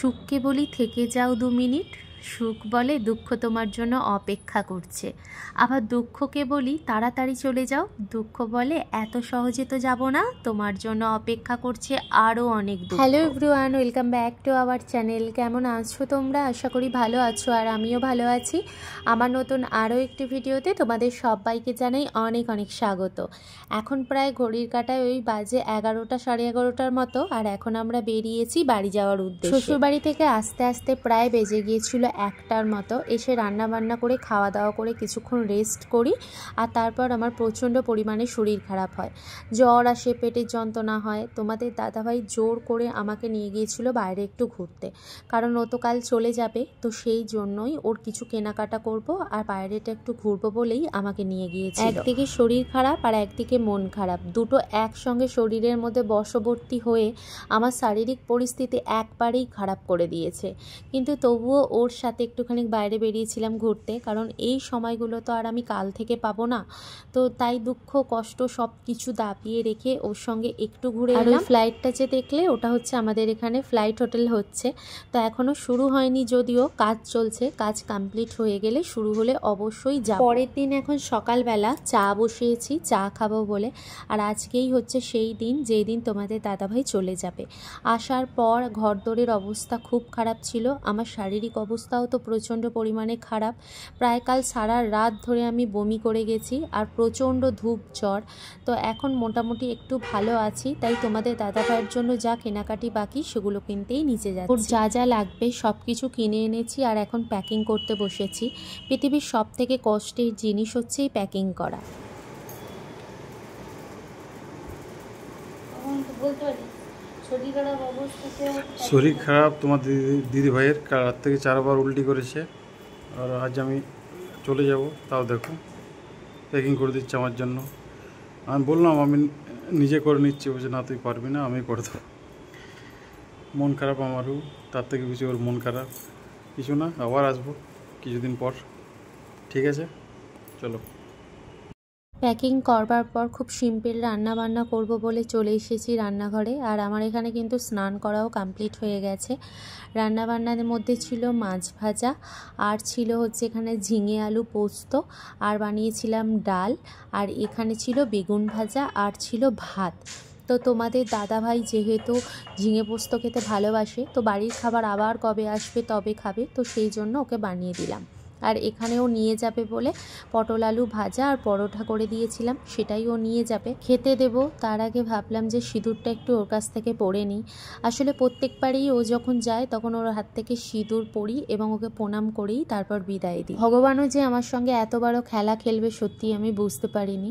সুখকে বলি থেকে যাও 2 মিনিট, সুখ বলে দুঃখ তোমার জন্য অপেক্ষা করছে। আবার দুঃখকে বলি তাড়াতাড়ি চলে যাও, দুঃখ বলে এত সহজে তো যাব না, তোমার জন্য অপেক্ষা করছে আরও অনেক দুঃখ। Hello everyone, welcome back to our channel. কেমন আছো তোমরা? আশা করি ভালো আছো, আর আমিও ভালো আছি। আমার নতুন আরও একটি ভিডিওতে তোমাদের সবাইকে জানাই অনেক অনেক স্বাগত। এখন প্রায় ঘড়ির কাঁটায় ওই বাজে 11টা সাড়ে 11টার মতো, আর এখন আমরা বেরিয়েছি বাড়ি যাওয়ার উদ্দেশ্যে। শ্বশুরবাড়ি থেকে আস্তে আস্তে প্রায় বেজে গিয়েছিল 1টার মতো। এসে রান্না বান্না করে খাওয়া দাওয়া করে কিছুক্ষণ রেস্ট করি, আর তারপর আমার প্রচণ্ড পরিমাণে শরীর খারাপ হয়, জ্বর আসে, পেটের যন্ত্রণা হয়। তোমাদের দাদাভাই জোর করে আমাকে নিয়ে গিয়েছিল বাইরে একটু ঘুরতে, কারণ ও তো কাল চলে যাবে, তো সেই জন্যই ওর কিছু কেনাকাটা করব আর বাইরেটা একটু ঘুরবো বলেই আমাকে নিয়ে গিয়েছিল। একদিকে শরীর খারাপ আর একদিকে মন খারাপ, দুটো একসঙ্গে শরীরের মধ্যে বশবর্তী হয়ে আমার শারীরিক পরিস্থিতি একবারেই খারাপ করে দিয়েছে। কিন্তু তবুও ওর সাথে একটুখানি বাইরে বেরিয়েছিলাম ঘুরতে, কারণ এই সময়গুলো তো আর আমি কাল থেকে পাবো না। তো তাই দুঃখ কষ্ট সব কিছু দাপিয়ে রেখে ওর সঙ্গে একটু ঘুরে এলাম। ফ্লাইটটা যে দেখলে, ওটা হচ্ছে আমাদের এখানে ফ্লাইট হোটেল হচ্ছে, তো এখনও শুরু হয়নি, যদিও কাজ চলছে। কাজ কমপ্লিট হয়ে গেলে, শুরু হলে অবশ্যই যাব। পরের দিন এখন সকালবেলা চা বসিয়েছি, চা খাবো বলে। আর আজকেই হচ্ছে সেই দিন যেই দিন তোমাদের দাদাভাই চলে যাবে। আসার পর ঘরদোরের অবস্থা খুব খারাপ ছিল, আমার শারীরিক অবস্থাও তো প্রচণ্ড পরিমাণে খারাপ। প্রায় কাল সারা রাত ধরে আমি বমি করে গেছি, আর প্রচণ্ড ধূপ জ্বর। তো এখন মোটামুটি একটু ভালো আছি, তাই তোমাদের দাদাভাইয়ের জন্য যা কেনাকাটি বাকি সেগুলো কিনতেই নিচে যাচ্ছি। ওর যা যা লাগবে সব কিছু কিনে এনেছি, আর এখন প্যাকিং করতে বসেছি। পৃথিবীর সব থেকে কষ্টের জিনিস হচ্ছে এই প্যাকিং করা। শরীর খারাপ তোমার দিদি ভাইয়ের, রাত থেকে 4বার উল্টি করেছে, আর আজ আমি চলে যাব, তাও দেখো প্যাকিং করে দিচ্ছে আমার জন্য। আমি বললাম আমি নিজে করে নিচ্ছি, বলছে না তুই পারবি না, আমি করে দেবো। মন খারাপ আমারও, তার থেকে কিছু ওর মন খারাপ। কিছু না, আবার আসবো কিছুদিন পর, ঠিক আছে চলো। প্যাকিং করবার পর খুব সিম্পল রান্না বান্না করব বলে চলে এসেছি রান্নাঘরে। আর আমার এখানে কিন্তু স্নান করাও কমপ্লিট হয়ে গেছে। রান্না বান্নার মধ্যে ছিল মাছ ভাজা, আর ছিল হচ্ছে এখানে ঝিঙে আলু পোস্ত, আর বানিয়েছিলাম ডাল, আর এখানে ছিল বেগুন ভাজা, আর ছিল ভাত। তো তোমাদের দাদাভাই যেহেতু ঝিঙে পোস্ত খেতে ভালোবাসে, তো বাড়ির খাবার আবার কবে আসবে তবে খাবে, তো সেই জন্য ওকে বানিয়ে দিলাম। আর এখানেও নিয়ে যাবে বলে পটল আলু ভাজা আর পরোটা করে দিয়েছিলাম, সেটাই ও নিয়ে যাবে। খেতে দেব তার আগে ভাবলাম যে সিঁদুরটা একটু ওর কাছ থেকে পরে নিই। আসলে প্রত্যেকবারই ও যখন যায় তখন ওর হাত থেকে সিঁদুর পরি এবং ওকে প্রণাম করেই তারপর বিদায় দিই। ভগবানও যে আমার সঙ্গে এত বড় খেলা খেলবে সত্যি আমি বুঝতে পারিনি।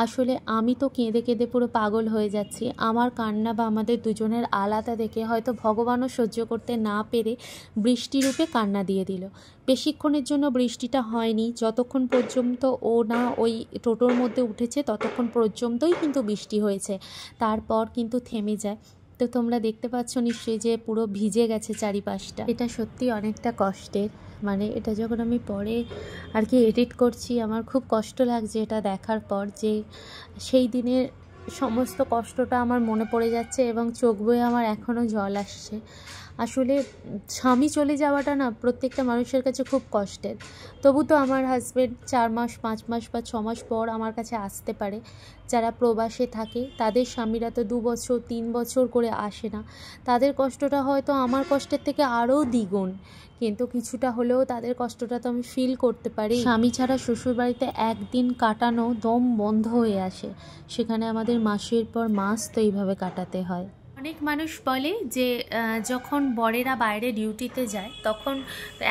আসলে আমি তো কেঁদে কেঁদে পুরো পাগল হয়ে যাচ্ছি। আমার কান্না বা আমাদের দুজনের আলাদা দেখে হয়তো ভগবানও সহ্য করতে না পেরে বৃষ্টিরূপে কান্না দিয়ে দিল। বেশিক্ষণের জন্য বৃষ্টিটা হয়নি, যতক্ষণ পর্যন্ত ও না ওই টোটোর মধ্যে উঠেছে ততক্ষণ পর্যন্তই কিন্তু বৃষ্টি হয়েছে, তারপর কিন্তু থেমে যায়। তো তোমরা দেখতে পাচ্ছ নিশ্চয়ই যে পুরো ভিজে গেছে চারিপাশটা। এটা সত্যি অনেকটা কষ্টের, মানে এটা যখন আমি পরে আর কি এডিট করছি, আমার খুব কষ্ট লাগছে এটা দেখার পর, যে সেই দিনের সমস্ত কষ্টটা আমার মনে পড়ে যাচ্ছে এবং চোখ বয়ে আমার এখনও জল আসছে। আসলে স্বামী চলে যাওয়াটা না প্রত্যেকটা মানুষের কাছে খুব কষ্টের। তবু তো আমার হাজব্যান্ড 4 মাস 5 মাস বা 6 মাস পর আমার কাছে আসতে পারে। যারা প্রবাসে থাকে তাদের স্বামীরা তো 2 বছর 3 বছর করে আসে না, তাদের কষ্টটা হয়তো আমার কষ্টের থেকে আরও দ্বিগুণ, কিন্তু কিছুটা হলেও তাদের কষ্টটা তো আমি ফিল করতে পারি। স্বামী ছাড়া শ্বশুরবাড়িতে একদিন কাটানো দম বন্ধ হয়ে আসে, সেখানে আমাদের মাসের পর মাস তো এইভাবে কাটাতে হয়। অনেক মানুষ বলে যে যখন বরেরা বাইরে ডিউটিতে যায় তখন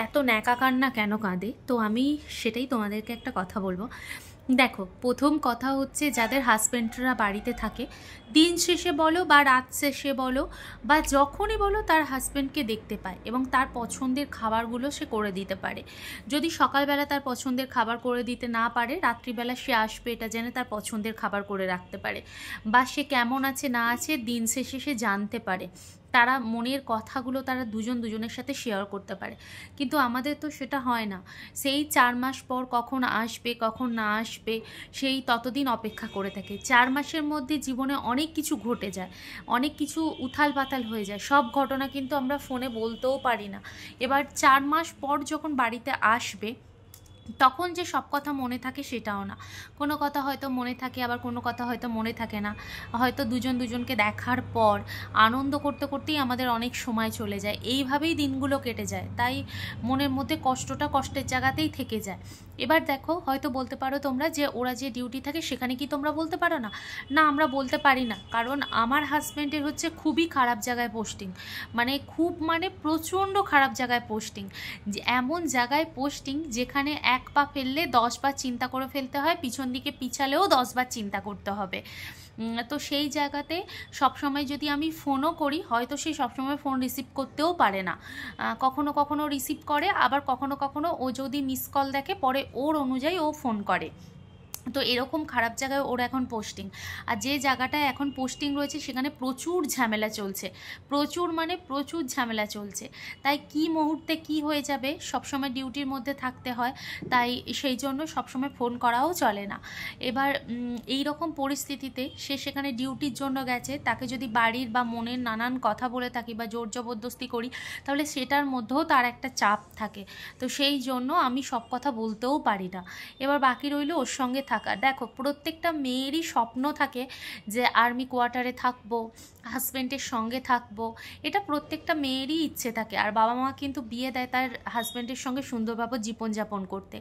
এত ন্যাকা কান্না কেন কাঁদে। তো আমি সেটাই তোমাদেরকে একটা কথা বলবো। দেখো, প্রথম কথা হচ্ছে যাদের হাজব্যান্ডরা বাড়িতে থাকে, দিন শেষে বলো বা রাত শেষে বলো বা যখনই বলো, তার হাজব্যান্ডকে দেখতে পায় এবং তার পছন্দের খাবারগুলো সে করে দিতে পারে। যদি সকালবেলা তার পছন্দের খাবার করে দিতে না পারে, রাত্রিবেলা সে আসবে এটা জেনে তার পছন্দের খাবার করে রাখতে পারে, বা সে কেমন আছে না আছে দিন শেষে সে জানতে পারে। তারা মনের কথাগুলো তারা দুজন দুজনের সাথে শেয়ার করতে পারে। কিন্তু আমাদের তো সেটা হয় না। সেই 4 মাস পর কখন আসবে কখন না আসবে সেই ততদিন অপেক্ষা করে থাকে। 4 মাসের মধ্যে জীবনে অনেক অনেক কিছু ঘটে যায়, অনেক কিছু উথাল পাতাল হয়ে যায়। সব ঘটনা কিন্তু আমরা ফোনে বলতেও পারি না। এবার 4 মাস পর যখন বাড়িতে আসবে তখন যে সব কথা মনে থাকে সেটাও না, কোনো কথা হয়তো মনে থাকে, আবার কোনো কথা হয়তো মনে থাকে না। হয়তো দুজন দুজনকে দেখার পর আনন্দ করতে করতেই আমাদের অনেক সময় চলে যায়, এইভাবেই দিনগুলো কেটে যায়। তাই মনের মধ্যে কষ্টটা কষ্টের জায়গাতেই থেকে যায়। এবার দেখো, হয়তো বলতে পারো তোমরা যে ওরা যে ডিউটি থাকে সেখানে কি তোমরা বলতে পারো না? না, আমরা বলতে পারি না, কারণ আমার হাজব্যান্ডের হচ্ছে খুবই খারাপ জায়গায় পোস্টিং, মানে প্রচণ্ড খারাপ জায়গায় পোস্টিং। এমন জায়গায় পোস্টিং যেখানে এক পা ফেললে 10 বার চিন্তা করে ফেলতে হয়, পিছন দিকে পিছালেও 10 বার চিন্তা করতে হবে। তো সেই জায়গাতে সবসময় যদি আমি ফোনও করি, হয়তো সে সবসময় ফোন রিসিভ করতেও পারে না। কখনো কখনো রিসিভ করে, আবার কখনো কখনো ও যদি মিস কল দেখে পরে ওর অনুযায়ী ও ফোন করে। তো এরকম খারাপ জায়গায় ওর এখন পোস্টিং। আর যে জায়গাটায় এখন পোস্টিং রয়েছে সেখানে প্রচুর ঝামেলা চলছে, প্রচুর ঝামেলা চলছে। তাই কি মুহূর্তে কি হয়ে যাবে সবসময় ডিউটির মধ্যে থাকতে হয়, তাই সেই জন্য সবসময় ফোন করাও চলে না। এবার এই রকম পরিস্থিতিতে সে সেখানে ডিউটির জন্য গেছে, তাকে যদি বাড়ির বা মনের নানান কথা বলে থাকি বা জোর জবরদস্তি করি, তাহলে সেটার মধ্যেও তার একটা চাপ থাকে। তো সেই জন্য আমি সব কথা বলতেও পারি না। এবার বাকি রইল ওর সঙ্গে থাকা। দেখো, প্রত্যেকটা মেয়েরই স্বপ্ন থাকে যে আর্মি কোয়ার্টারে থাকবো, হাজব্যান্ডের সঙ্গে থাকবো, এটা প্রত্যেকটা মেয়েরই ইচ্ছে থাকে। আর বাবা মা কিন্তু বিয়ে দেয় তার হাজব্যান্ডের সঙ্গে সুন্দরভাবে জীবনযাপন করতে।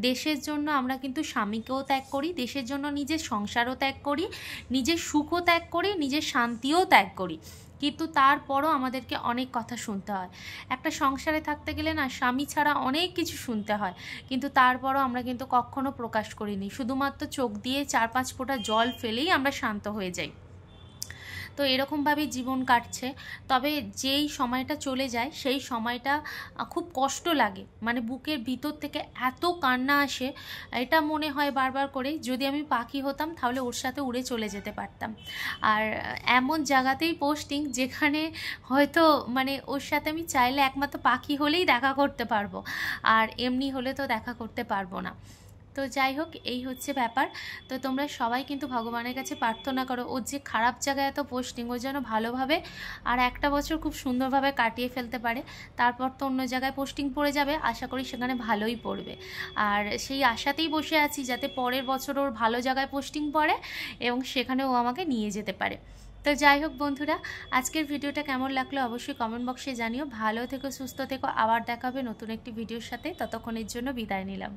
দেশের জন্য আমরা কিন্তু স্বামীকেও ত্যাগ করি, দেশের জন্য নিজের সংসারও ত্যাগ করি, নিজের সুখও ত্যাগ করি, নিজের শান্তিও ত্যাগ করি, কিন্তু তারপরও আমাদেরকে অনেক কথা শুনতে হয়। একটা সংসারে থাকতে গেলে না, স্বামী ছাড়া অনেক কিছু শুনতে হয়, কিন্তু তারপরও আমরা কিন্তু কখনো প্রকাশ করিনি। শুধুমাত্র চোখ দিয়ে 4-5 ফোঁটা জল ফেলেই আমরা শান্ত হয়ে যাই। তো এরকমভাবেই জীবন কাটছে। তবে যেই সময়টা চলে যায় সেই সময়টা খুব কষ্ট লাগে, মানে বুকের ভিতর থেকে এত কান্না আসে, এটা মনে হয় বারবার করে যদি আমি পাখি হতাম তাহলে ওর সাথে উড়ে চলে যেতে পারতাম। আর এমন জায়গাতেই পোস্টিং যেখানে হয়তো ওর সাথে আমি চাইলে একমাত্র পাখি হলেই দেখা করতে পারবো, আর এমনি হলে তো দেখা করতে পারবো না। তো যাই হোক, এই হচ্ছে ব্যাপার। তো তোমরা সবাই কিন্তু ভগবানের কাছে প্রার্থনা করো ওর যে খারাপ জায়গায় এত পোস্টিং, ও যেন ভালোভাবে আর একটা বছর খুব সুন্দরভাবে কাটিয়ে ফেলতে পারে। তারপর তো অন্য জায়গায় পোস্টিং পড়ে যাবে, আশা করি সেখানে ভালোই পড়বে। আর সেই আশাতেই বসে আছি যাতে পরের বছর ওর ভালো জায়গায় পোস্টিং পড়ে এবং সেখানে ও আমাকে নিয়ে যেতে পারে। তো যাই হোক বন্ধুরা, আজকের ভিডিওটা কেমন লাগলো অবশ্যই কমেন্ট বক্সে জানিও। ভালো থেকো, সুস্থ থেকো, আবার দেখা হবে নতুন একটি ভিডিওর সাথে। ততক্ষণের জন্য বিদায় নিলাম।